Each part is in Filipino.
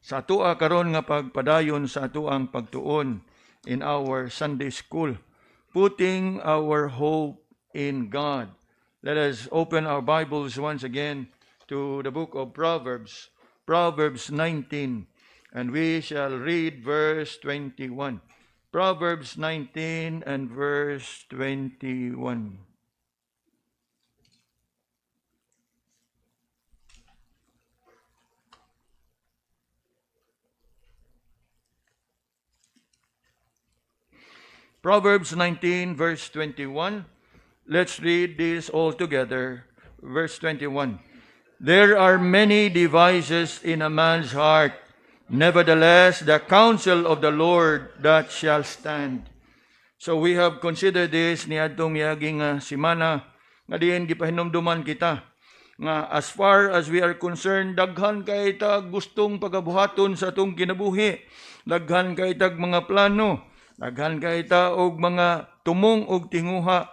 sa atua karon nga pagpadayon sa atuang pagtuon in our Sunday school, putting our hope in God. Let us open our Bibles once again to the book of Proverbs, Proverbs 19, and we shall read verse 21. Proverbs 19 and verse 21. Proverbs 19, verse 21. Let's read this all together. Verse 21. There are many devices in a man's heart, nevertheless the counsel of the Lord that shall stand. So we have considered this ni adtong miaging semana nga diin gipahinumduman kita nga as far as we are concerned, daghan kay tag gustong pagabuhaton sa atong kinabuhi, daghan kay tag mga plano, daghan kay ta og mga tumong og tinguha,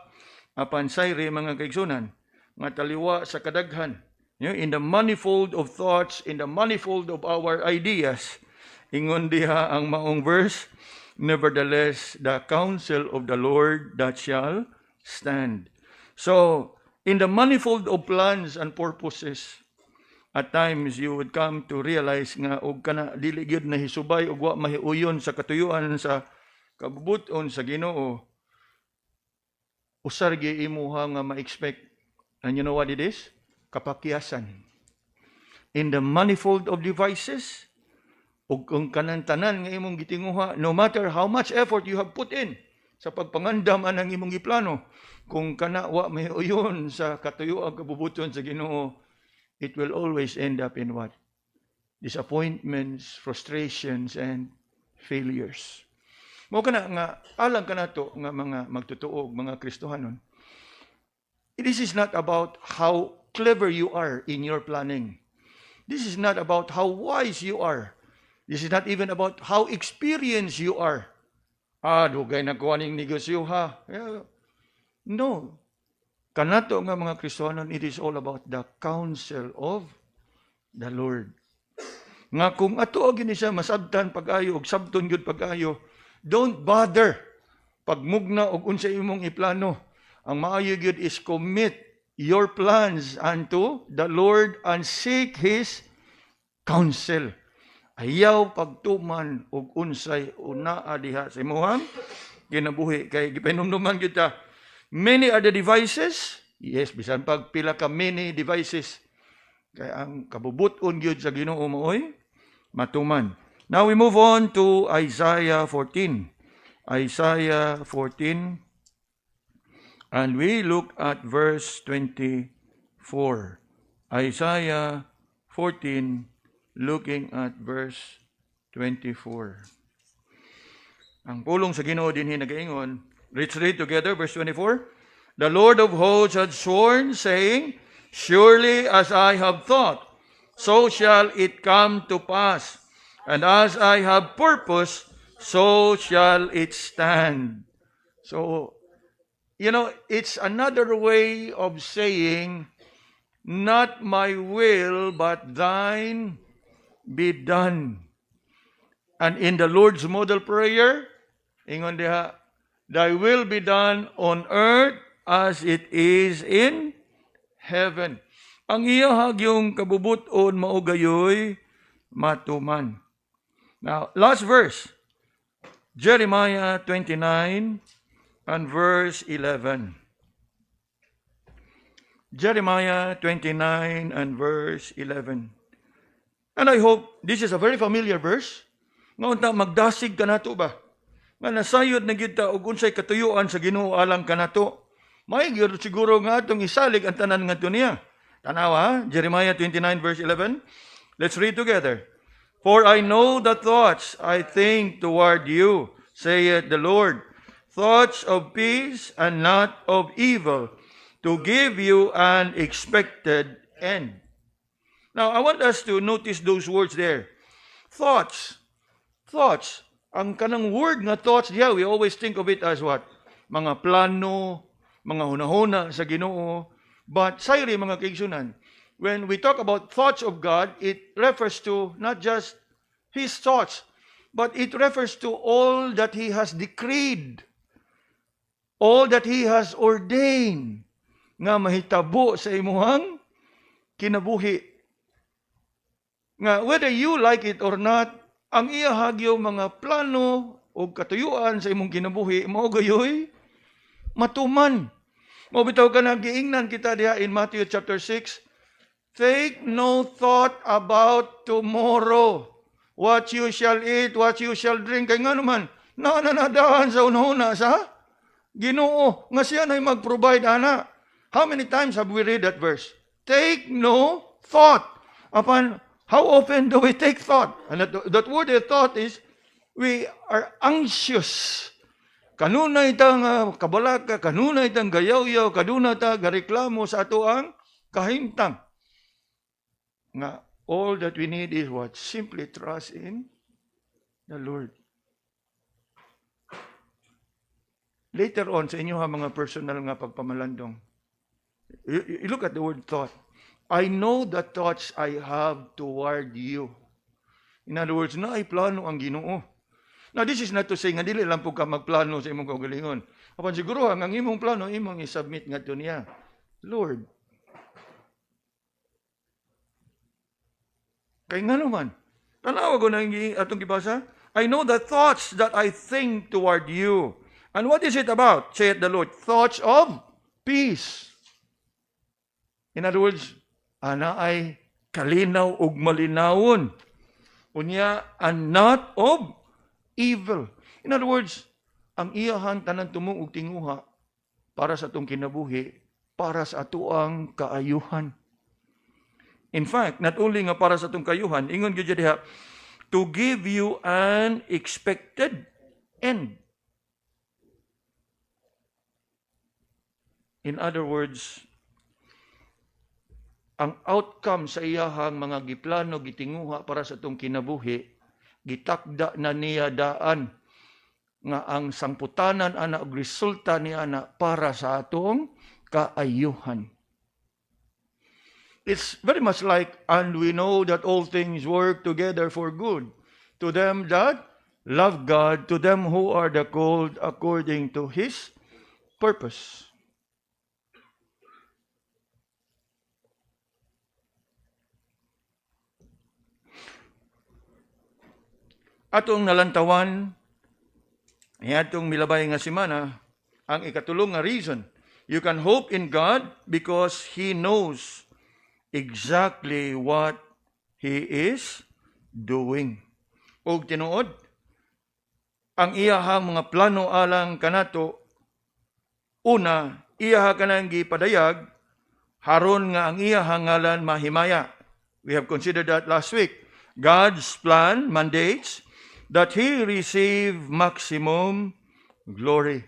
apan sayre mga kaigsunan nga taliwa sa kadaghan. In the manifold of thoughts, in the manifold of our ideas, ingon diha ang maong verse, nevertheless the counsel of the Lord that shall stand. So in the manifold of plans and purposes, at times you would come to realize nga og kana dili gyud na hisubay og wa mahiuyon sa katuyuan sa kabubuton sa Ginoo, usar gyud imuha nga ma-expect. And you know what it is? Kapakyasan. In the manifold of devices, ug kung kanang tanan nga imong gitinguha, no matter how much effort you have put in sa pagpangandam anang imong giplano, kung kana wa mahiuyon sa katuyuan kabubuton sa Ginoo, it will always end up in what? Disappointments, frustrations, and failures. Mo kana nga alang kanato nga mga magtutuog, mga Kristohanon. This is not about how clever you are in your planning. This is not about how wise you are. This is not even about how experienced you are. Dugay na kuaning negosyo ha. No. Kanato nga mga Kristohanon, it is all about the counsel of the Lord. Nga kung ato gyud siya masabtan pag-ayo og sabton gyud pag-ayo, don't bother pagmugna og unsa imong iplano. Ang maayo gyud is commit your plans unto the Lord and seek His counsel. Ayaw pagtuman og unsay unaa diha sa imong kinabuhi kay gipahinumduman kita. Many are the devices. Yes, bisan pag pila ka many devices. Kay ang kabubuton gyud sa Ginoo mooy matuman. Now we move on to Isaiah 14. Isaiah 14. And we look at verse 24. Isaiah 14, looking at verse 24. Ang pulong sa Ginoo dinhi nagaingon, let's read together verse 24. The Lord of hosts had sworn, saying, surely as I have thought, so shall it come to pass. And as I have purposed, so shall it stand. So, it's another way of saying, not my will, but thine be done. And in the Lord's model prayer, ingon diha, thy will be done on earth as it is in heaven. Ang iyahag yung kabubuton maugayoy matuman. Now, last verse, Jeremiah 29, and verse 11. Jeremiah 29 and verse 11. And I hope this is a very familiar verse. Nga magdasig ka nato ba? Nga nasayod na kita og unsay katuyuan sa Ginoo alang kanato. May gyud siguro nga atong isalig ang tanan ngadto niya. Tanawa, Jeremiah 29 verse 11. Let's read together. For I know the thoughts I think toward you, saith the Lord, thoughts of peace and not of evil, to give you an expected end. Now, I want us to notice those words there. Thoughts. Thoughts. Ang kanang word nga thoughts, we always think of it as what? Mga plano, mga hunahuna sa Ginoo. But, sayri mga kaigsunan, when we talk about thoughts of God, it refers to not just His thoughts. But it refers to all that He has decreed, all that He has ordained, nga mahitabo sa imuhang kinabuhi. Nga whether you like it or not, ang iya hagyo mga plano o katuyuan sa imong kinabuhi, mao gayoy matuman. Mo bitaw ka na giingnan kita diha in Matthew chapter 6. Take no thought about tomorrow, what you shall eat, what you shall drink. Kay nga naman, nananadahan sa unahuna sa Ginoo, nga siya na'y mag-provide, ana. How many times have we read that verse? Take no thought. Upon how often do we take thought? And that word thought is, we are anxious. Kanunay ta nga kabalaka, kanunay ta gayaw-yaw, kanunay ta gareklamo sa ato ang kahimtang. Nga, all that we need is what? Simply trust in the Lord. Later on, sa inyo mga personal nga pagpamalandong, you look at the word thought. I know the thoughts I have toward you. In other words, na ay plano ang Ginoo. Now, this is not to say nga dili lang po ka magplano sa imong kaugalingon. Apan siguro ang imong plano, imong isubmit nga to niya. Lord, kay nga naman, tanawa ko na atong gibasa, I know the thoughts that I think toward you. And what is it about? Saith the Lord, thoughts of peace. In other words, ana ay kalinaw ug malinawon. Unya, and not of evil. In other words, ang iyahan tanan tumong ug tinguha para sa atong kinabuhi, para sa atoang kaayuhan. In fact, not only nga para sa atong kaayuhan, ingon gyud diha, to give you an expected end. In other words, ang outcome sa iyahang mga giplano, gitinguha para sa itong kinabuhi, gitakda na niya daan nga ang sangputanan ana og resulta niya ana para sa atong kaayuhan. It's very much like, and we know that all things work together for good to them that love God, to them who are the called according to His purpose. Atong nalantawan, atong milabay nga semana, ang ikatulong nga reason. You can hope in God because He knows exactly what He is doing. Og tinuod, ang iyahang mga plano alang kanato, una, iyaha kanang gipadayag, haron nga ang iyahang ngalan mahimaya. We have considered that last week. God's plan mandates that He receive maximum glory.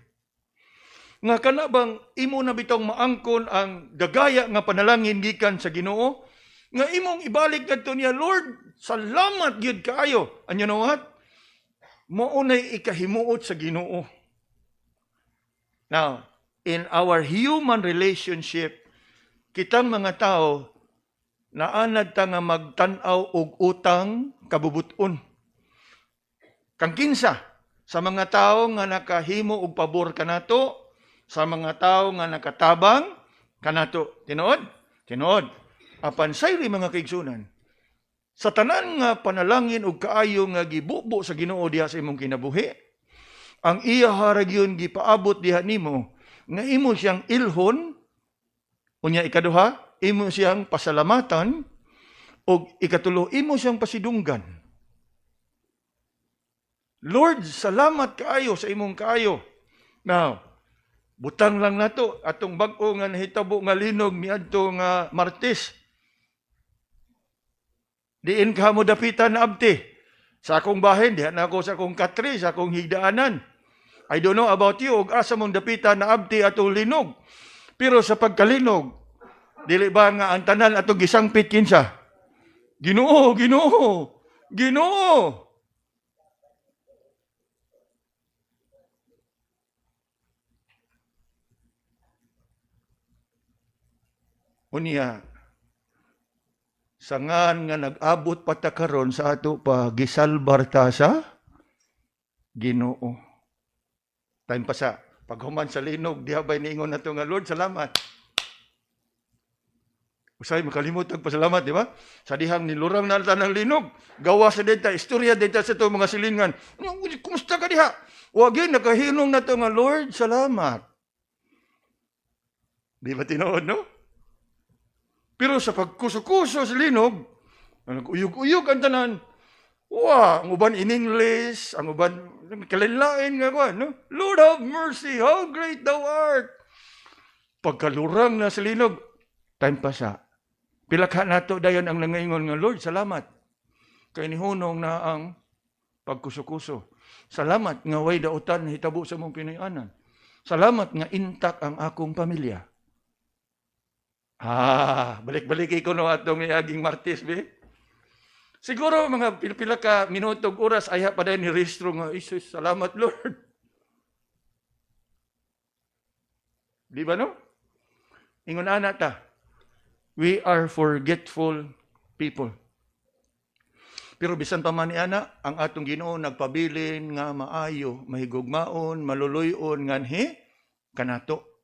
Nga kana bang imo na bitong maangkon ang dagaya nga panalangin gikan sa Ginoo, nga imong ibalik kadto niya, Lord, salamat gyud kaayo. And you know what? Mao nay ikahimuot sa Ginoo. Now, in our human relationship, kitang mga tao naanad ta nga magtan-aw og utang kabubuton. Kang kinsa sa mga tao nga nakahimo og pabor kanato, sa mga tao nga nakatabang kanato. Tinuod? Tinuod. Apan sayri mga kaigsunan, sa tanan nga panalangin og kaayo nga gibubo sa Ginoo diha sa imong kinabuhi, ang iya haragyon gipaabot diha nimo nga imo siyang ilhon, unya ikaduha, imo siyang pasalamatan, og ikatulo, imo siyang pasidunggan. Lord, salamat kaayo sa imong kaayo. Now, butang lang nato atong bag-o nga nahitabo nga linog niadto nga Martes. Diin ka mo dapitan na abti. Sa akong bahin, diha na ako sa akong katri, sa akong higdaanan. I don't know about you, og asa mong dapitan na abti atong linog. Pero sa pagkalinog, dili ba nga ang tanan atong gisangpit kinsa? Ginoo, Ginoo, Ginoo. Unya, Sangan nga nag-abot pata karon sa ato pa gisalbar ta sa Ginoo. Time pa sa paghuman sa linog, dihabay niingon nato nga Lord, salamat. Usay makalimot ang pasalamat, di ba? Sa dihang nilurang na ng linog, gawa sa dita, istorya dita sa itong mga silingan. Kumusta ka diha? Wagin, nakahinong na ito nga, Lord, salamat. Di ba tinood, no? Pero sa pagkuso-kuso sa linog, nag-uyog-uyog ang tanan. Ang uban in English, ang uban kalinlain nga ko, no? Lord have mercy, how great thou art. Pagkalurang na sa linog, time pa sa pilakha nato dayon ang nangaingon nga, Lord, salamat. Kay nihunong na ang pagkuso-kuso. Salamat nga way dautan hitabo sa mong Pinoyanan. Salamat nga intak ang akong pamilya. Balik-balik ko no atong iaging Martes, be. Siguro mga pila ka minutog oras ayha pa dayon ni rehistro nga, Jesus, salamat Lord. Di ba no? Ingon ana ta. We are forgetful people. Pero bisan pa man ana, ang atong Ginoo nagpabilin nga maayo, mahigugmaon, maluluyon nganhi kanato.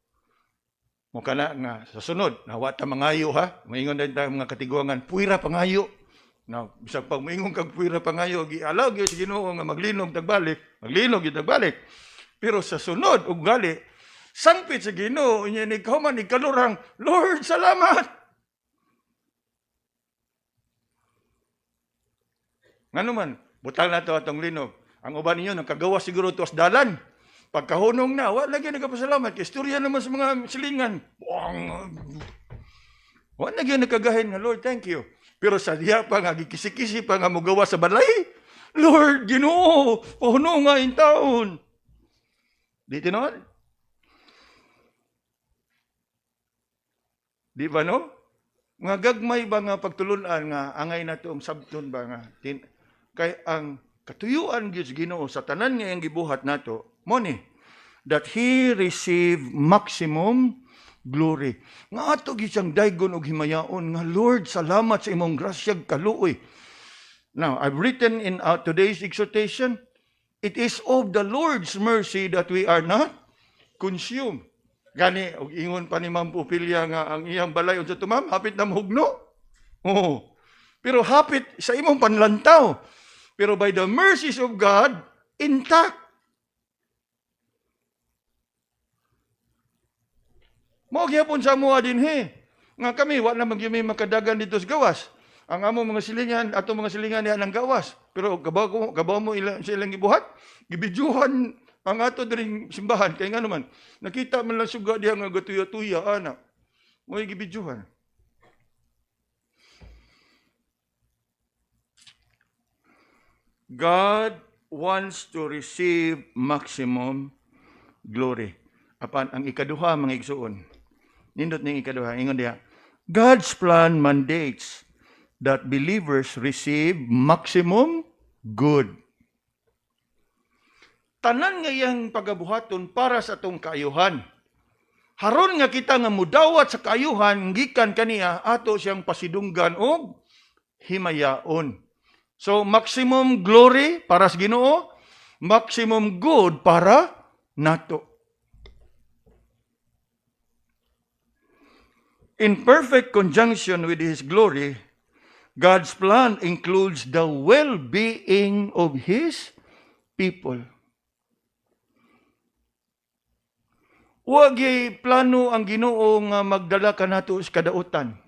Mo kana nga sa sunod, nawa ta mangayo ha. Moingon din ta mga katiguangan, puwira pangayo. Na bisag pag moingon kag puwira pangayo, gialaw gyud sa Ginoo nga maglinog tagbalik, maglinog gyud tagbalik. Pero sa sunod ug gali, sangpit sa Ginoo nya ni kauman ni kalurang, Lord, salamat. Nga naman, butang na ito atong linog. Ang uban ninyo, nagkagawa siguro ito as dalan. Pagkahunong na, wala lagi nagpasalamat. Istorya naman sa mga silingan. Wala lagi nagkagahin nga, Lord, thank you. Pero sa diya pa nga, gikisi-kisi pa nga mugawa sa balay. Lord, Ginoo, pahunong nga in taon. Di tinood? Di ba no? Nga gagmay ba nga pagtulunan nga angay na ito ang sabton ba nga kay ang katuyuan gyud Ginoo sa tanan nga iyang gibuhat nato mo ni that he receive maximum glory. Nga ato gyud siyang daygon og himayaon nga Lord, salamat sa imong grasya kaluoy. Now, I've written in today's exhortation, it is of the Lord's mercy that we are not consumed. Gani, og ingon pa ni Ma'am Pupilya nga ang iyang balay unsa to ma'am, hapit na mahugno. Oo. Pero hapit sa imong panlantaw. Pero by the mercies of God, intact. Mao gyapon sa amuha dinhi. Nga kami wa na magyumi makadagan dito sa gawas. Ang among mga silingan, ato mga silingan niya ng gawas. Pero gabaw mo silang gibuhat, gibidyuhan ang ato diring simbahan kay nga naman nakita man lang suga diha nga gatuya-tuya ana. Mo'y gibidyuhan. God wants to receive maximum glory. Apan ang ikaduha mga igsuon. Nindot ning ikaduha ingon diha. God's plan mandates that believers receive maximum good. Tanan nga iyang pagabuhaton para sa atong kaayuhan. Haron nga kita nga mudawat sa kaayuhan gikan kaniya ato siyang pasidunggan og himayaon. So maximum glory para sa Ginoo, maximum good para nato. In perfect conjunction with His glory, God's plan includes the well-being of His people. Huwag plano ang Ginoo nga magdala ka nato sa kadautan.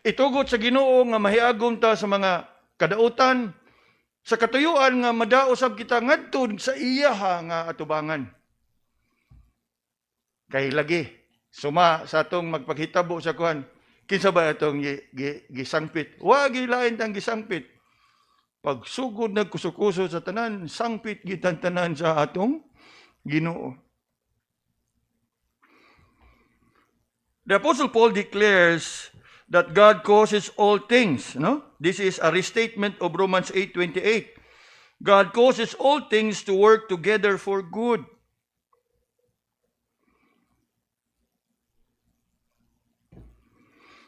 Itugot sa Ginoo nga mahiagom ta sa mga kadautan, sa katuyuan nga madaosab kita ngadto sa iya nga atubangan. Kay lagi, suma sa atong magpaghitabo sa kuhan, kinsa ba itong gisangpit? Huwag ilain tang gisangpit. Pagsugod nagkusukuso sa tanan, sangpit gitantanan sa atong Ginoo. The Apostle Paul declares that God causes all things, no? This is a restatement of Romans 8:28. God causes all things to work together for good.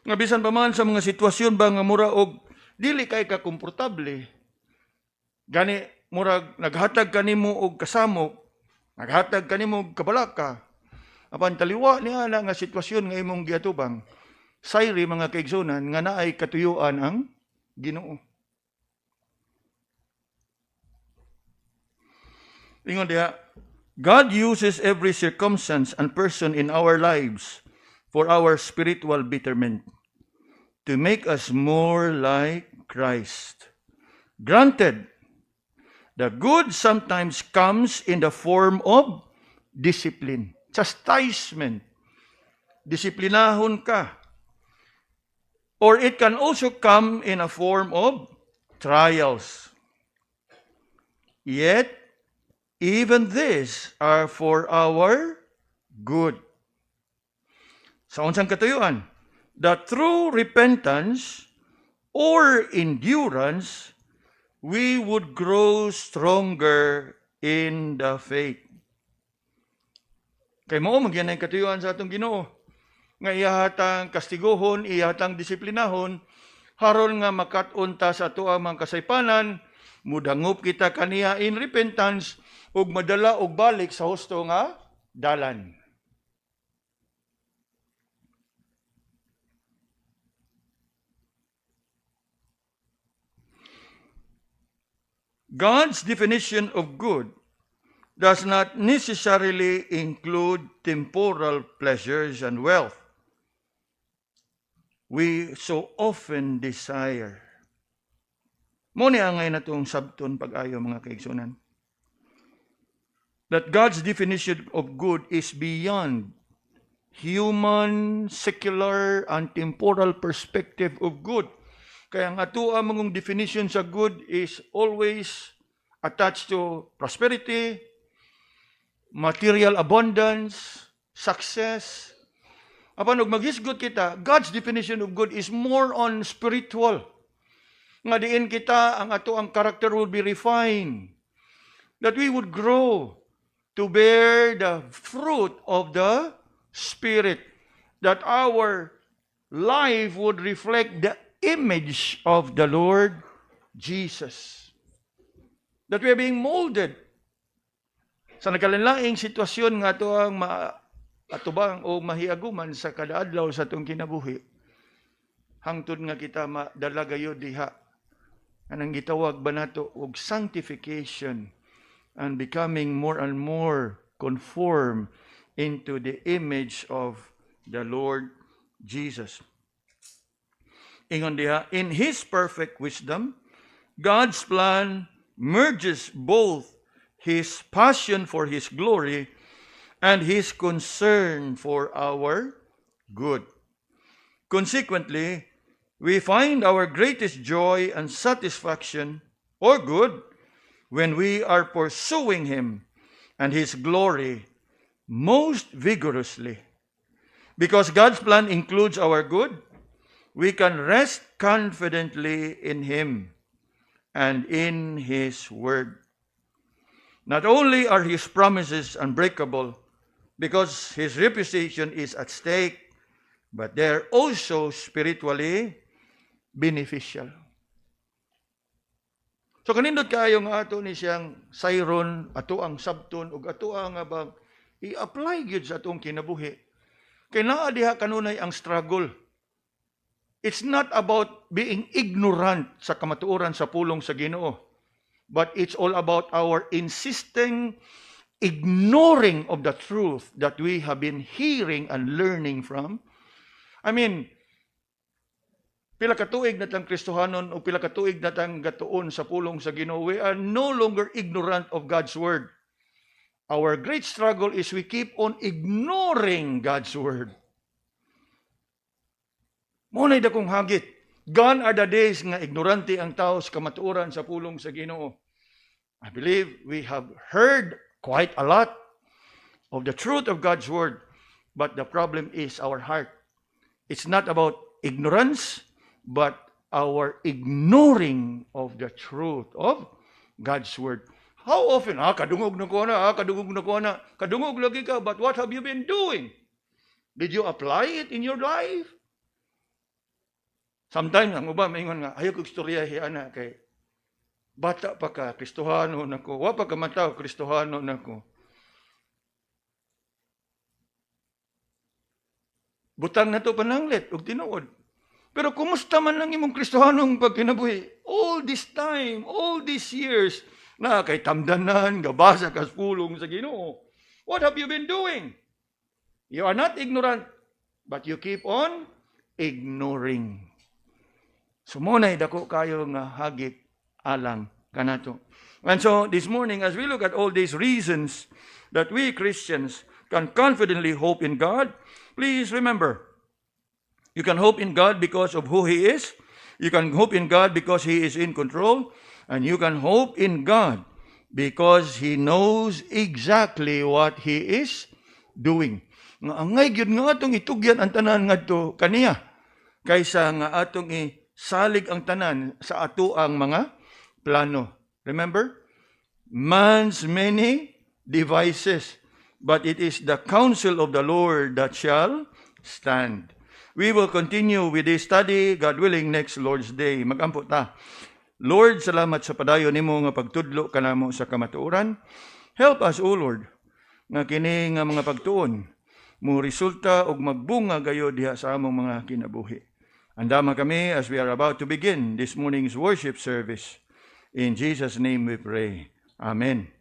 Nga bisan pa man sa mga sitwasyon ba nga mura og dili kay ka komportable. Gani murag naghatag kanimo og kasamok, naghatag kanimo og kabalaka. Apan taliwa niya na nga sitwasyon nga imong giatubang. Sayri mga kaigsunan nga naay katuyuan ang Ginoo. Ingon diha, God uses every circumstance and person in our lives for our spiritual betterment, to make us more like Christ. Granted, the good sometimes comes in the form of discipline, chastisement. Disiplinahon ka. Or it can also come in a form of trials. Yet, even these are for our good. Sa unsang katuyuan, that through repentance or endurance, we would grow stronger in the faith. Kay mao magyan ang katuyuan sa atong Ginoo. Nga ihatang kastiguhon, ihatang disiplinahon, haron nga makatunta sa ato ang mga kasaypanan, mudangop kita kaniya in repentance, ug madala og balik sa husto nga dalan. God's definition of good does not necessarily include temporal pleasures and wealth we so often desire. Mo ni angay natong sabton pag-ayo mga kaigsunan. That God's definition of good is beyond human, secular, and temporal perspective of good. Kaya ang ato ang mong definition sa good is always attached to prosperity, material abundance, success. Apan og maghisgot kita, God's definition of good is more on spiritual. Nga diin kita, ang ato ang character will be refined. That we would grow to bear the fruit of the Spirit. That our life would reflect the image of the Lord Jesus. That we are being molded sa nagkalinlaing sitwasyon nga ato ang atubang o mahiaguman sa kada adlaw sa atong kinabuhi. Hangtod nga kita madala gayud diha anang gitawag ba nato og sanctification and becoming more and more conform into the image of the Lord Jesus. Ingon diha, in His perfect wisdom, God's plan merges both His passion for His glory and His concern for our good. Consequently, we find our greatest joy and satisfaction or good when we are pursuing Him and His glory most vigorously. Because God's plan includes our good, we can rest confidently in Him and in His Word. Not only are His promises unbreakable because His reputation is at stake, but they're also spiritually beneficial. So kanindot kayo nga ato ni siyang sayron, ato ang sabton, ug ato ang bang i-apply gyud sa atong kinabuhi. Kay naa diha kanunay ang struggle. It's not about being ignorant sa kamatuoran sa pulong sa Ginoo, but it's all about our insisting ignoring of the truth that we have been hearing and learning from. I mean, pila ka tuig natang Kristohanon o pila ka tuig natang gatuon sa pulong sa Ginoo, we are no longer ignorant of God's Word. Our great struggle is we keep on ignoring God's Word. Munay dakong hagit. Gone are the days nga ignorante ang tao sa kamatuoran sa pulong sa Ginoo. I believe we have heard quite a lot of the truth of God's Word, but the problem is our heart. It's not about ignorance, but our ignoring of the truth of God's Word. How often, kadungog na ko na, kadungog na ko na, kadungog lagi ka, but what have you been doing? Did you apply it in your life? Sometimes, ang uba, maingon nga, ayaw ko istoryahe, ana, kay bata pa ka, Kristohano nako. Wa pa ka mataw, Kristohano nako. Butang na to pananglit, ug tinuod. Pero kumusta man lang imong Kristohanong pagkinabuhi? All this time, all these years, na kay tamdanan, gabasa ka pulong sa Ginoo. What have you been doing? You are not ignorant, but you keep on ignoring. Sumunay dako kayo nga hagit alang kanato. And so this morning, as we look at all these reasons that we Christians can confidently hope in God, please remember, you can hope in God because of who He is. You can hope in God because He is in control. And you can hope in God because He knows exactly what He is doing. Nga angay gyud nga atong itugyan ang tanan ngadto kaniya kaysa nga atong isalig ang tanan sa ato ang mga plano. Remember? Man's many devices, but it is the counsel of the Lord that shall stand. We will continue with this study, God willing, next Lord's Day. Magampo ta. Lord, salamat sa padayon nimo nga pagtudlo kanamo sa kamatuoran. Help us, O Lord, nga kini nga mga pagtuon mo resulta og magbunga gayo diha sa among mga kinabuhi. Andama kami as we are about to begin this morning's worship service. In Jesus' name we pray. Amen.